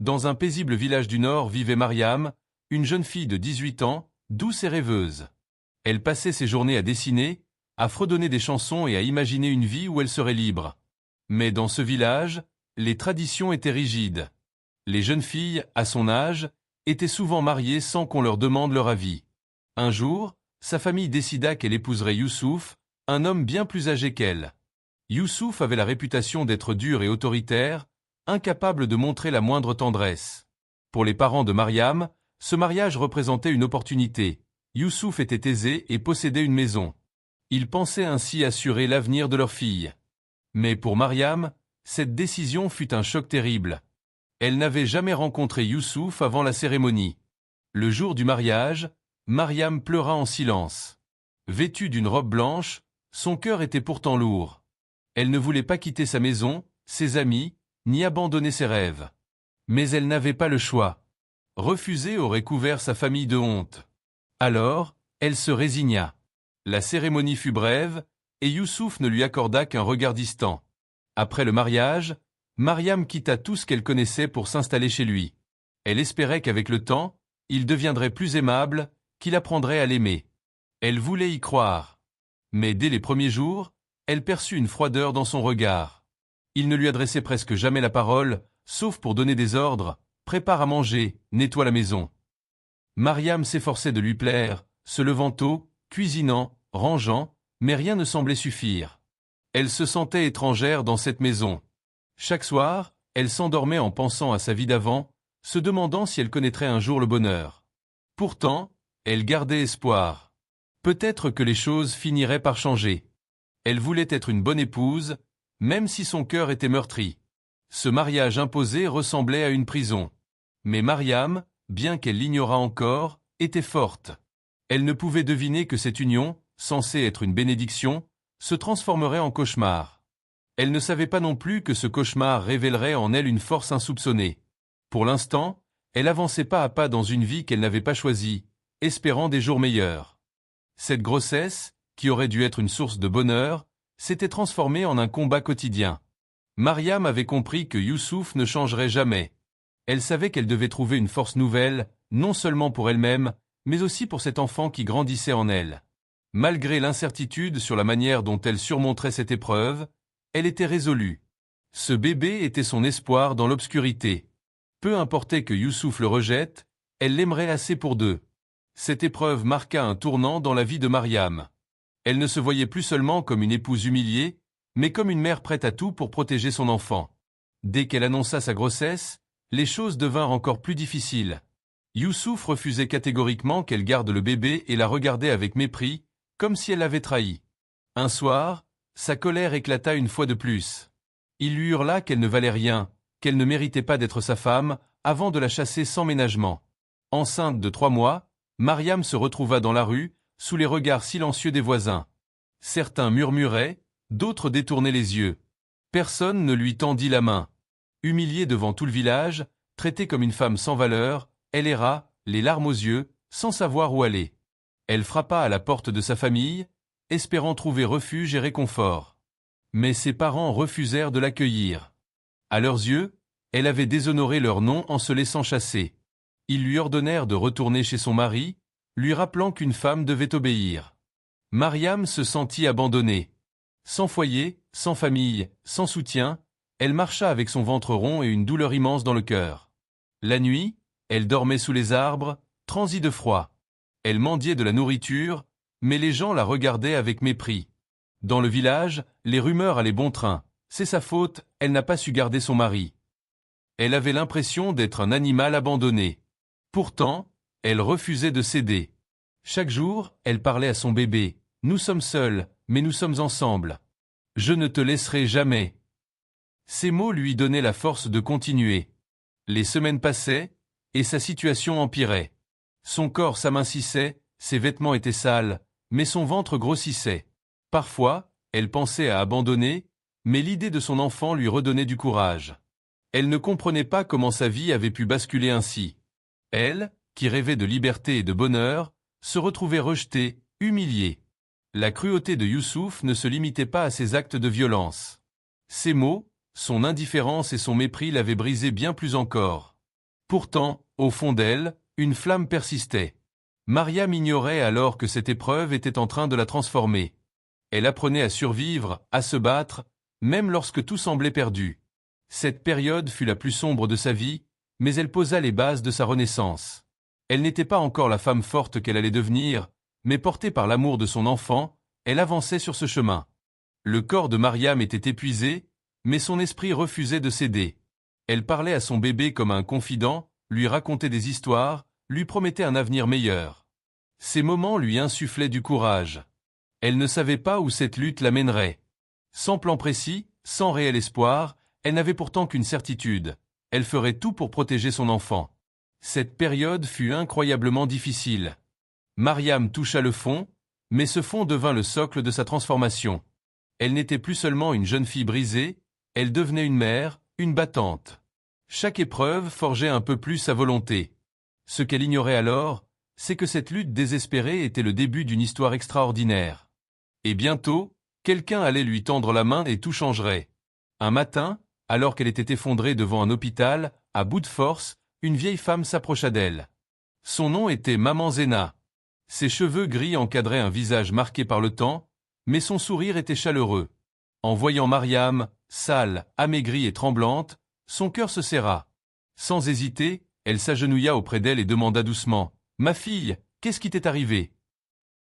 Dans un paisible village du Nord vivait Mariam, une jeune fille de 18 ans, douce et rêveuse. Elle passait ses journées à dessiner, à fredonner des chansons et à imaginer une vie où elle serait libre. Mais dans ce village, les traditions étaient rigides. Les jeunes filles, à son âge, étaient souvent mariées sans qu'on leur demande leur avis. Un jour, sa famille décida qu'elle épouserait Youssouf, un homme bien plus âgé qu'elle. Youssouf avait la réputation d'être dur et autoritaire, incapable de montrer la moindre tendresse. Pour les parents de Mariam, ce mariage représentait une opportunité. Youssouf était aisé et possédait une maison. Ils pensaient ainsi assurer l'avenir de leur fille. Mais pour Mariam, cette décision fut un choc terrible. Elle n'avait jamais rencontré Youssouf avant la cérémonie. Le jour du mariage, Mariam pleura en silence. Vêtue d'une robe blanche, son cœur était pourtant lourd. Elle ne voulait pas quitter sa maison, ses amis, ni abandonner ses rêves. Mais elle n'avait pas le choix. Refuser aurait couvert sa famille de honte. Alors, elle se résigna. La cérémonie fut brève, et Youssouf ne lui accorda qu'un regard distant. Après le mariage, Mariam quitta tout ce qu'elle connaissait pour s'installer chez lui. Elle espérait qu'avec le temps, il deviendrait plus aimable, qu'il apprendrait à l'aimer. Elle voulait y croire. Mais dès les premiers jours, elle perçut une froideur dans son regard. Il ne lui adressait presque jamais la parole, sauf pour donner des ordres, prépare à manger, nettoie la maison. Mariam s'efforçait de lui plaire, se levant tôt, cuisinant, rangeant, mais rien ne semblait suffire. Elle se sentait étrangère dans cette maison. Chaque soir, elle s'endormait en pensant à sa vie d'avant, se demandant si elle connaîtrait un jour le bonheur. Pourtant, elle gardait espoir. Peut-être que les choses finiraient par changer. Elle voulait être une bonne épouse, même si son cœur était meurtri. Ce mariage imposé ressemblait à une prison. Mais Mariam, bien qu'elle l'ignorât encore, était forte. Elle ne pouvait deviner que cette union, censée être une bénédiction, se transformerait en cauchemar. Elle ne savait pas non plus que ce cauchemar révélerait en elle une force insoupçonnée. Pour l'instant, elle avançait pas à pas dans une vie qu'elle n'avait pas choisie, espérant des jours meilleurs. Cette grossesse, qui aurait dû être une source de bonheur, s'était transformée en un combat quotidien. Mariam avait compris que Youssouf ne changerait jamais. Elle savait qu'elle devait trouver une force nouvelle, non seulement pour elle-même, mais aussi pour cet enfant qui grandissait en elle. Malgré l'incertitude sur la manière dont elle surmonterait cette épreuve, elle était résolue. Ce bébé était son espoir dans l'obscurité. Peu importait que Youssouf le rejette, elle l'aimerait assez pour deux. Cette épreuve marqua un tournant dans la vie de Mariam. Elle ne se voyait plus seulement comme une épouse humiliée, mais comme une mère prête à tout pour protéger son enfant. Dès qu'elle annonça sa grossesse, les choses devinrent encore plus difficiles. Youssouf refusait catégoriquement qu'elle garde le bébé et la regardait avec mépris, comme si elle l'avait trahi. Un soir, sa colère éclata une fois de plus. Il lui hurla qu'elle ne valait rien, qu'elle ne méritait pas d'être sa femme, avant de la chasser sans ménagement. Enceinte de 3 mois, Mariam se retrouva dans la rue, sous les regards silencieux des voisins. Certains murmuraient, d'autres détournaient les yeux. Personne ne lui tendit la main. Humiliée devant tout le village, traitée comme une femme sans valeur, elle erra, les larmes aux yeux, sans savoir où aller. Elle frappa à la porte de sa famille, espérant trouver refuge et réconfort. Mais ses parents refusèrent de l'accueillir. À leurs yeux, elle avait déshonoré leur nom en se laissant chasser. Ils lui ordonnèrent de retourner chez son mari, lui rappelant qu'une femme devait obéir. Mariam se sentit abandonnée. Sans foyer, sans famille, sans soutien, elle marcha avec son ventre rond et une douleur immense dans le cœur. La nuit, elle dormait sous les arbres, transie de froid. Elle mendiait de la nourriture, mais les gens la regardaient avec mépris. Dans le village, les rumeurs allaient bon train. C'est sa faute, elle n'a pas su garder son mari. Elle avait l'impression d'être un animal abandonné. Pourtant, elle refusait de céder. Chaque jour, elle parlait à son bébé. « Nous sommes seuls, mais nous sommes ensemble. Je ne te laisserai jamais. » Ces mots lui donnaient la force de continuer. Les semaines passaient, et sa situation empirait. Son corps s'amincissait, ses vêtements étaient sales, mais son ventre grossissait. Parfois, elle pensait à abandonner, mais l'idée de son enfant lui redonnait du courage. Elle ne comprenait pas comment sa vie avait pu basculer ainsi. Elle, qui rêvait de liberté et de bonheur, se retrouvait rejetée, humiliée. La cruauté de Youssouf ne se limitait pas à ses actes de violence. Ses mots, son indifférence et son mépris l'avaient brisée bien plus encore. Pourtant, au fond d'elle, une flamme persistait. Mariam ignorait alors que cette épreuve était en train de la transformer. Elle apprenait à survivre, à se battre, même lorsque tout semblait perdu. Cette période fut la plus sombre de sa vie, mais elle posa les bases de sa renaissance. Elle n'était pas encore la femme forte qu'elle allait devenir, mais portée par l'amour de son enfant, elle avançait sur ce chemin. Le corps de Mariam était épuisé, mais son esprit refusait de céder. Elle parlait à son bébé comme à un confident, lui racontait des histoires, lui promettait un avenir meilleur. Ces moments lui insufflaient du courage. Elle ne savait pas où cette lutte l'amènerait. Sans plan précis, sans réel espoir, elle n'avait pourtant qu'une certitude. Elle ferait tout pour protéger son enfant. Cette période fut incroyablement difficile. Mariam toucha le fond, mais ce fond devint le socle de sa transformation. Elle n'était plus seulement une jeune fille brisée, elle devenait une mère, une battante. Chaque épreuve forgeait un peu plus sa volonté. Ce qu'elle ignorait alors, c'est que cette lutte désespérée était le début d'une histoire extraordinaire. Et bientôt, quelqu'un allait lui tendre la main et tout changerait. Un matin, alors qu'elle était effondrée devant un hôpital, à bout de force, une vieille femme s'approcha d'elle. Son nom était Maman Zena. Ses cheveux gris encadraient un visage marqué par le temps, mais son sourire était chaleureux. En voyant Mariam, sale, amaigrie et tremblante, son cœur se serra. Sans hésiter, elle s'agenouilla auprès d'elle et demanda doucement « Ma fille, qu'est-ce qui t'est arrivé ?»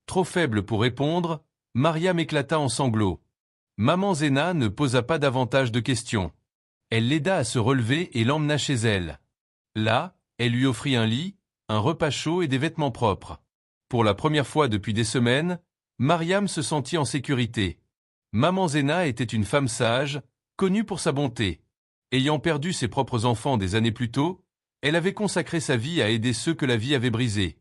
Trop faible pour répondre, Mariam éclata en sanglots. Maman Zena ne posa pas davantage de questions. Elle l'aida à se relever et l'emmena chez elle. Là, elle lui offrit un lit, un repas chaud et des vêtements propres. Pour la première fois depuis des semaines, Mariam se sentit en sécurité. Maman Zena était une femme sage, connue pour sa bonté. Ayant perdu ses propres enfants des années plus tôt, elle avait consacré sa vie à aider ceux que la vie avait brisés.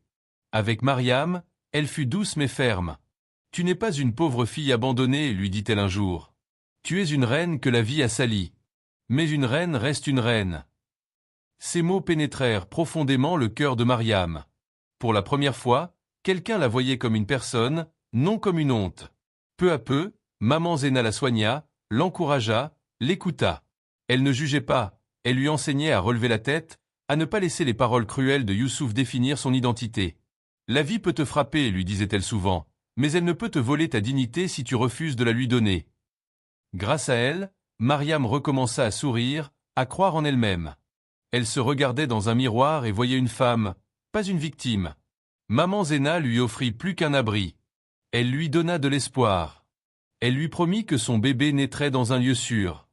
Avec Mariam, elle fut douce mais ferme. « Tu n'es pas une pauvre fille abandonnée, lui dit-elle un jour. Tu es une reine que la vie a salie. Mais une reine reste une reine. » Ces mots pénétrèrent profondément le cœur de Mariam. Pour la première fois, quelqu'un la voyait comme une personne, non comme une honte. Peu à peu, Maman Zena la soigna, l'encouragea, l'écouta. Elle ne jugeait pas, elle lui enseignait à relever la tête, à ne pas laisser les paroles cruelles de Youssouf définir son identité. « La vie peut te frapper, lui disait-elle souvent, mais elle ne peut te voler ta dignité si tu refuses de la lui donner. » Grâce à elle, Mariam recommença à sourire, à croire en elle-même. Elle se regardait dans un miroir et voyait une femme, pas une victime. Maman Zena lui offrit plus qu'un abri. Elle lui donna de l'espoir. Elle lui promit que son bébé naîtrait dans un lieu sûr.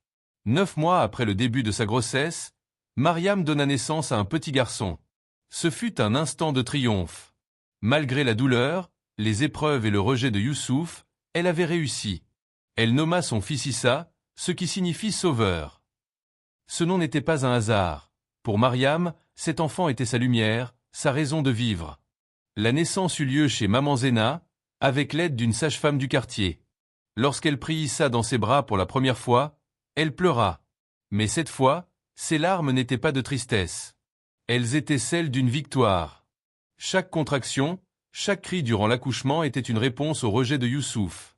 9 mois après le début de sa grossesse, Mariam donna naissance à un petit garçon. Ce fut un instant de triomphe. Malgré la douleur, les épreuves et le rejet de Youssouf, elle avait réussi. Elle nomma son fils Issa, ce qui signifie sauveur. Ce nom n'était pas un hasard. Pour Mariam, cet enfant était sa lumière, sa raison de vivre. La naissance eut lieu chez Maman Zena, avec l'aide d'une sage-femme du quartier. Lorsqu'elle prit Issa dans ses bras pour la première fois, elle pleura. Mais cette fois, ses larmes n'étaient pas de tristesse. Elles étaient celles d'une victoire. Chaque contraction, chaque cri durant l'accouchement était une réponse au rejet de Youssouf.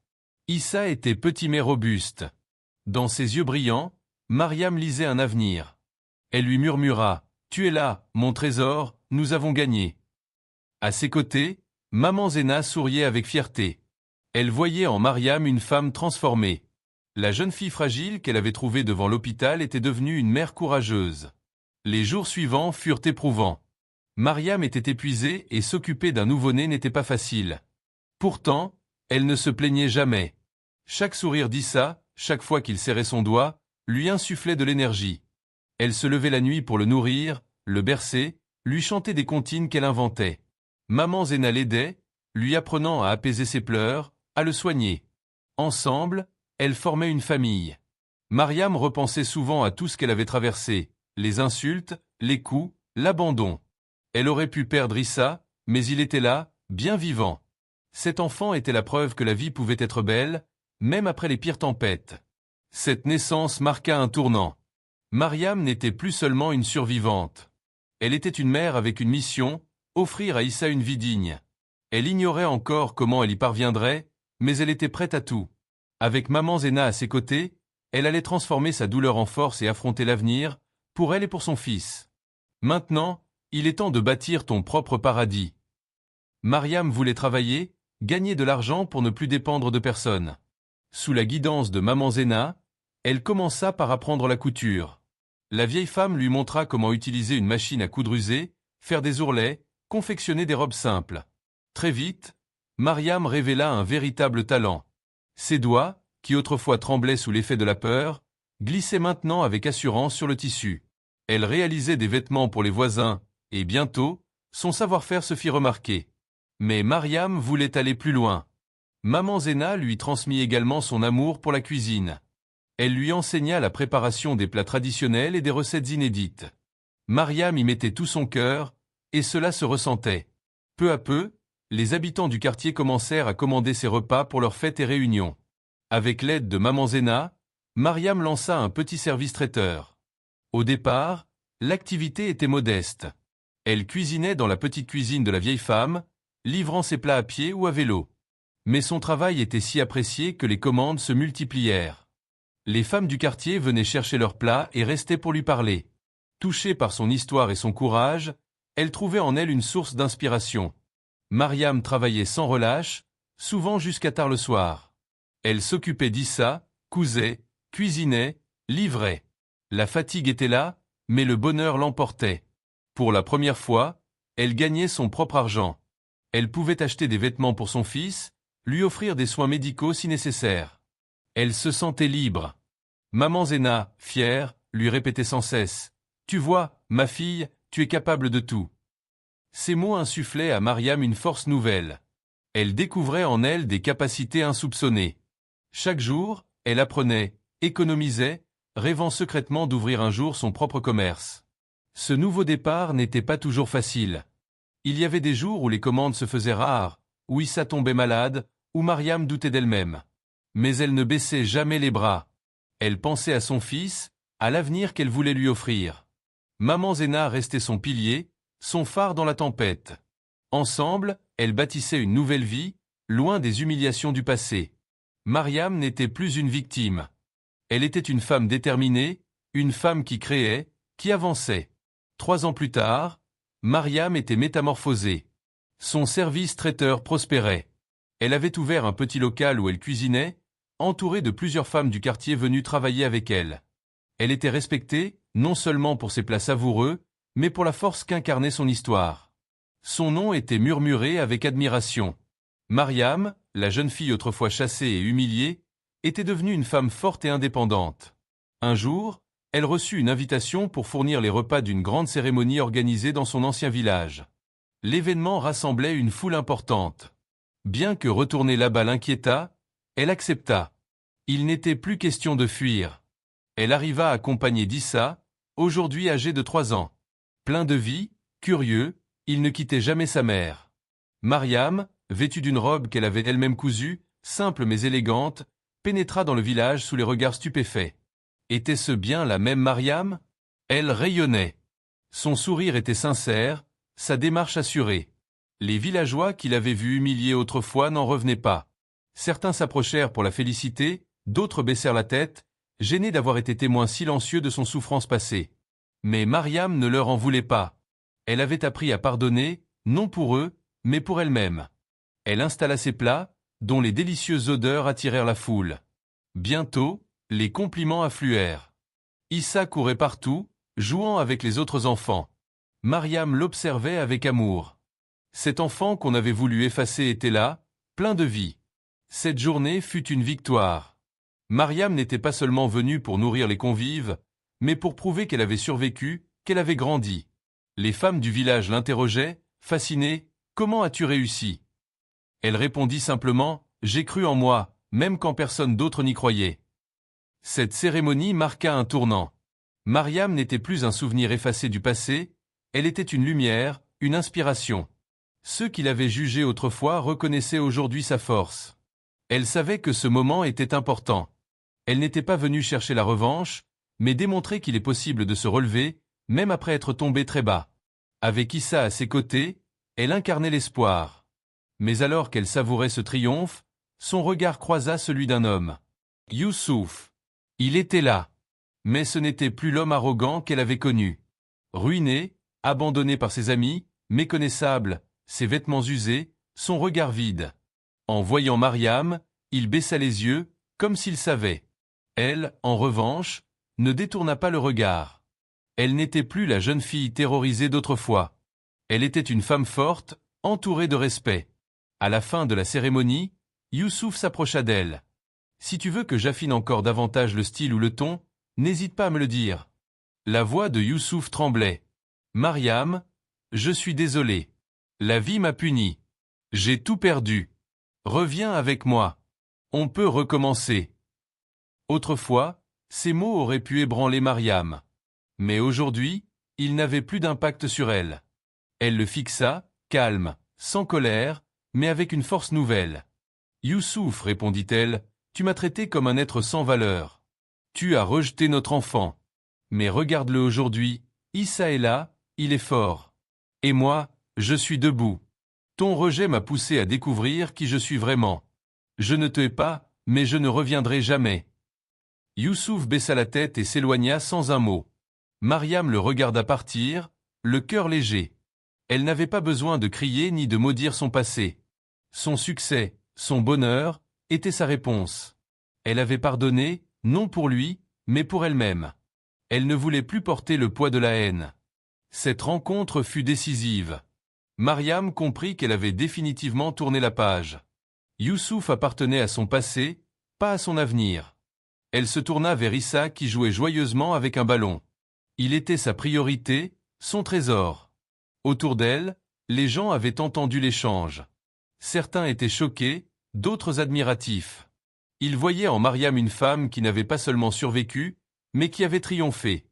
Issa était petit mais robuste. Dans ses yeux brillants, Mariam lisait un avenir. Elle lui murmura « Tu es là, mon trésor, nous avons gagné ». À ses côtés, Maman Zena souriait avec fierté. Elle voyait en Mariam une femme transformée. La jeune fille fragile qu'elle avait trouvée devant l'hôpital était devenue une mère courageuse. Les jours suivants furent éprouvants. Mariam était épuisée et s'occuper d'un nouveau-né n'était pas facile. Pourtant, elle ne se plaignait jamais. Chaque sourire d'Issa, chaque fois qu'il serrait son doigt, lui insufflait de l'énergie. Elle se levait la nuit pour le nourrir, le bercer, lui chanter des comptines qu'elle inventait. Maman Zena l'aidait, lui apprenant à apaiser ses pleurs, à le soigner. Ensemble, elles formaient une famille. Mariam repensait souvent à tout ce qu'elle avait traversé, les insultes, les coups, l'abandon. Elle aurait pu perdre Issa, mais il était là, bien vivant. Cet enfant était la preuve que la vie pouvait être belle, même après les pires tempêtes. Cette naissance marqua un tournant. Mariam n'était plus seulement une survivante. Elle était une mère avec une mission, offrir à Issa une vie digne. Elle ignorait encore comment elle y parviendrait, mais elle était prête à tout. Avec Maman Zena à ses côtés, elle allait transformer sa douleur en force et affronter l'avenir, pour elle et pour son fils. Maintenant, il est temps de bâtir ton propre paradis. Mariam voulait travailler, gagner de l'argent pour ne plus dépendre de personne. Sous la guidance de maman Zéna, elle commença par apprendre la couture. La vieille femme lui montra comment utiliser une machine à coudre usée, faire des ourlets, confectionner des robes simples. Très vite, Mariam révéla un véritable talent. Ses doigts, qui autrefois tremblaient sous l'effet de la peur, glissaient maintenant avec assurance sur le tissu. Elle réalisait des vêtements pour les voisins, et bientôt, son savoir-faire se fit remarquer. Mais Mariam voulait aller plus loin. Maman Zéna lui transmit également son amour pour la cuisine. Elle lui enseigna la préparation des plats traditionnels et des recettes inédites. Mariam y mettait tout son cœur, et cela se ressentait. Peu à peu, les habitants du quartier commencèrent à commander ses repas pour leurs fêtes et réunions. Avec l'aide de maman Zéna, Mariam lança un petit service traiteur. Au départ, l'activité était modeste. Elle cuisinait dans la petite cuisine de la vieille femme, livrant ses plats à pied ou à vélo. Mais son travail était si apprécié que les commandes se multiplièrent. Les femmes du quartier venaient chercher leurs plats et restaient pour lui parler. Touchée par son histoire et son courage, elle trouvait en elle une source d'inspiration. Mariam travaillait sans relâche, souvent jusqu'à tard le soir. Elle s'occupait d'Issa, cousait, cuisinait, livrait. La fatigue était là, mais le bonheur l'emportait. Pour la première fois, elle gagnait son propre argent. Elle pouvait acheter des vêtements pour son fils, lui offrir des soins médicaux si nécessaire. Elle se sentait libre. Maman Zéna, fière, lui répétait sans cesse « Tu vois, ma fille, tu es capable de tout ». Ces mots insufflaient à Mariam une force nouvelle. Elle découvrait en elle des capacités insoupçonnées. Chaque jour, elle apprenait, économisait, rêvant secrètement d'ouvrir un jour son propre commerce. Ce nouveau départ n'était pas toujours facile. Il y avait des jours où les commandes se faisaient rares, où Issa tombait malade, où Mariam doutait d'elle-même. Mais elle ne baissait jamais les bras. Elle pensait à son fils, à l'avenir qu'elle voulait lui offrir. Maman Zéna restait son pilier, son phare dans la tempête. Ensemble, elles bâtissaient une nouvelle vie, loin des humiliations du passé. Mariam n'était plus une victime. Elle était une femme déterminée, une femme qui créait, qui avançait. 3 ans plus tard, Mariam était métamorphosée. Son service traiteur prospérait. Elle avait ouvert un petit local où elle cuisinait, entourée de plusieurs femmes du quartier venues travailler avec elle. Elle était respectée, non seulement pour ses plats savoureux, mais pour la force qu'incarnait son histoire. Son nom était murmuré avec admiration. Mariam, la jeune fille autrefois chassée et humiliée, était devenue une femme forte et indépendante. Un jour, elle reçut une invitation pour fournir les repas d'une grande cérémonie organisée dans son ancien village. L'événement rassemblait une foule importante. Bien que retourner là-bas l'inquiétât, elle accepta. Il n'était plus question de fuir. Elle arriva accompagnée d'Issa, aujourd'hui âgé de 3 ans. Plein de vie, curieux, il ne quittait jamais sa mère. Mariam, vêtue d'une robe qu'elle avait elle-même cousue, simple mais élégante, pénétra dans le village sous les regards stupéfaits. Était-ce bien la même Mariam? Elle rayonnait. Son sourire était sincère, sa démarche assurée. Les villageois qui l'avaient vue humiliée autrefois n'en revenaient pas. Certains s'approchèrent pour la féliciter, d'autres baissèrent la tête, gênés d'avoir été témoins silencieux de son souffrance passée. Mais Mariam ne leur en voulait pas. Elle avait appris à pardonner, non pour eux, mais pour elle-même. Elle installa ses plats, dont les délicieuses odeurs attirèrent la foule. Bientôt, les compliments affluèrent. Issa courait partout, jouant avec les autres enfants. Mariam l'observait avec amour. Cet enfant qu'on avait voulu effacer était là, plein de vie. Cette journée fut une victoire. Mariam n'était pas seulement venue pour nourrir les convives, mais pour prouver qu'elle avait survécu, qu'elle avait grandi. Les femmes du village l'interrogeaient, fascinées, « Comment as-tu réussi ?» Elle répondit simplement, « J'ai cru en moi, même quand personne d'autre n'y croyait. » Cette cérémonie marqua un tournant. Mariam n'était plus un souvenir effacé du passé, elle était une lumière, une inspiration. Ceux qui l'avaient jugée autrefois reconnaissaient aujourd'hui sa force. Elle savait que ce moment était important. Elle n'était pas venue chercher la revanche, mais démontrer qu'il est possible de se relever, même après être tombé très bas. Avec Issa à ses côtés, elle incarnait l'espoir. Mais alors qu'elle savourait ce triomphe, son regard croisa celui d'un homme. Youssouf. Il était là. Mais ce n'était plus l'homme arrogant qu'elle avait connu. Ruiné, abandonné par ses amis, méconnaissable, ses vêtements usés, son regard vide. En voyant Mariam, il baissa les yeux, comme s'il savait. Elle, en revanche, ne détourna pas le regard. Elle n'était plus la jeune fille terrorisée d'autrefois. Elle était une femme forte, entourée de respect. À la fin de la cérémonie, Youssouf s'approcha d'elle. « Si tu veux que j'affine encore davantage le style ou le ton, n'hésite pas à me le dire. » La voix de Youssouf tremblait. « Mariam, je suis désolé. La vie m'a puni. J'ai tout perdu. Reviens avec moi. On peut recommencer. » Autrefois, ces mots auraient pu ébranler Mariam. Mais aujourd'hui, ils n'avaient plus d'impact sur elle. Elle le fixa, calme, sans colère, mais avec une force nouvelle. « Youssouf, répondit-elle, tu m'as traité comme un être sans valeur. Tu as rejeté notre enfant. Mais regarde-le aujourd'hui, Issa est là, il est fort. Et moi, je suis debout. Ton rejet m'a poussé à découvrir qui je suis vraiment. Je ne te hais pas, mais je ne reviendrai jamais. » Youssouf baissa la tête et s'éloigna sans un mot. Mariam le regarda partir, le cœur léger. Elle n'avait pas besoin de crier ni de maudire son passé. Son succès, son bonheur, était sa réponse. Elle avait pardonné, non pour lui, mais pour elle-même. Elle ne voulait plus porter le poids de la haine. Cette rencontre fut décisive. Mariam comprit qu'elle avait définitivement tourné la page. Youssouf appartenait à son passé, pas à son avenir. Elle se tourna vers Issa qui jouait joyeusement avec un ballon. Il était sa priorité, son trésor. Autour d'elle, les gens avaient entendu l'échange. Certains étaient choqués, d'autres admiratifs. Ils voyaient en Mariam une femme qui n'avait pas seulement survécu, mais qui avait triomphé.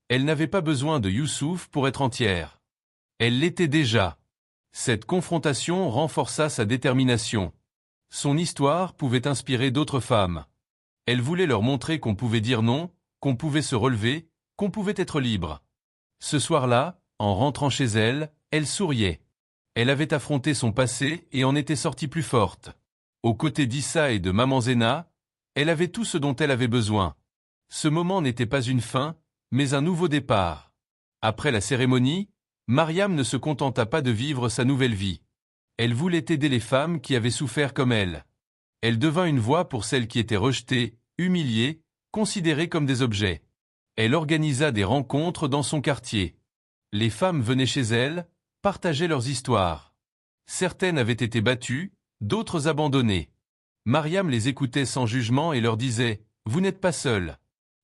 Elle n'avait pas besoin de Youssouf pour être entière. Elle l'était déjà. Cette confrontation renforça sa détermination. Son histoire pouvait inspirer d'autres femmes. Elle voulait leur montrer qu'on pouvait dire non, qu'on pouvait se relever, qu'on pouvait être libre. Ce soir-là, en rentrant chez elle, elle souriait. Elle avait affronté son passé et en était sortie plus forte. Aux côtés d'Issa et de Maman Zena, elle avait tout ce dont elle avait besoin. Ce moment n'était pas une fin, mais un nouveau départ. Après la cérémonie, Mariam ne se contenta pas de vivre sa nouvelle vie. Elle voulait aider les femmes qui avaient souffert comme elle. Elle devint une voix pour celles qui étaient rejetées, humiliées, considérées comme des objets. Elle organisa des rencontres dans son quartier. Les femmes venaient chez elle, partageaient leurs histoires. Certaines avaient été battues, d'autres abandonnées. Mariam les écoutait sans jugement et leur disait « Vous n'êtes pas seules.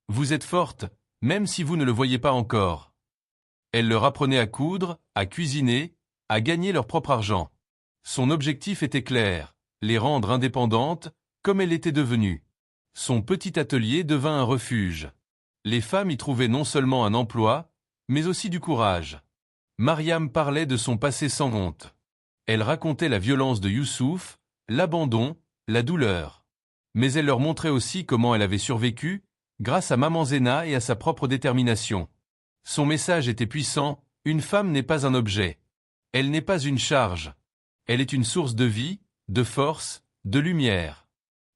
Vous êtes fortes, même si vous ne le voyez pas encore. » Elle leur apprenait à coudre, à cuisiner, à gagner leur propre argent. Son objectif était clair, les rendre indépendantes, comme elle était devenue. Son petit atelier devint un refuge. Les femmes y trouvaient non seulement un emploi, mais aussi du courage. Mariam parlait de son passé sans honte. Elle racontait la violence de Youssouf, l'abandon, la douleur. Mais elle leur montrait aussi comment elle avait survécu, grâce à Maman Zena et à sa propre détermination. Son message était puissant, une femme n'est pas un objet. Elle n'est pas une charge. Elle est une source de vie, de force, de lumière.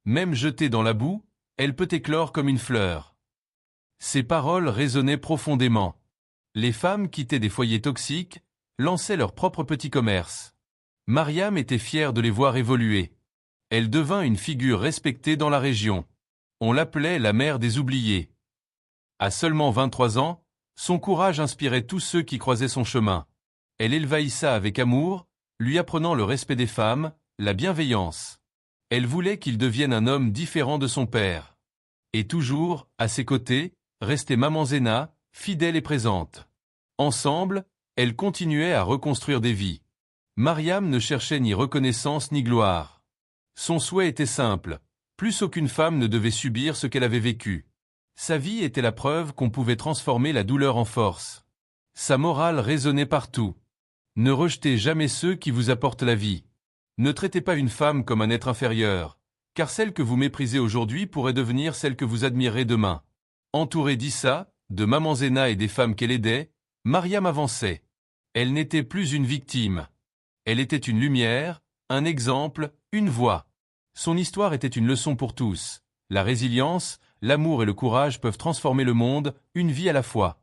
Même jetée dans la boue, elle peut éclore comme une fleur. Ces paroles résonnaient profondément. Les femmes quittaient des foyers toxiques, lançaient leur propre petit commerce. Mariam était fière de les voir évoluer. Elle devint une figure respectée dans la région. On l'appelait la mère des oubliés. À seulement 23 ans, son courage inspirait tous ceux qui croisaient son chemin. Elle éleva Issa avec amour, lui apprenant le respect des femmes, la bienveillance. Elle voulait qu'il devienne un homme différent de son père. Et toujours, à ses côtés, restait Maman Zena, fidèle et présente. Ensemble, elles continuaient à reconstruire des vies. Mariam ne cherchait ni reconnaissance ni gloire. Son souhait était simple, plus aucune femme ne devait subir ce qu'elle avait vécu. Sa vie était la preuve qu'on pouvait transformer la douleur en force. Sa morale résonnait partout. Ne rejetez jamais ceux qui vous apportent la vie. Ne traitez pas une femme comme un être inférieur, car celle que vous méprisez aujourd'hui pourrait devenir celle que vous admirez demain. Entourée d'Issa, de Maman Zena et des femmes qu'elle aidait, Mariam avançait. Elle n'était plus une victime. Elle était une lumière, un exemple, une voix. Son histoire était une leçon pour tous. La résilience, l'amour et le courage peuvent transformer le monde, une vie à la fois.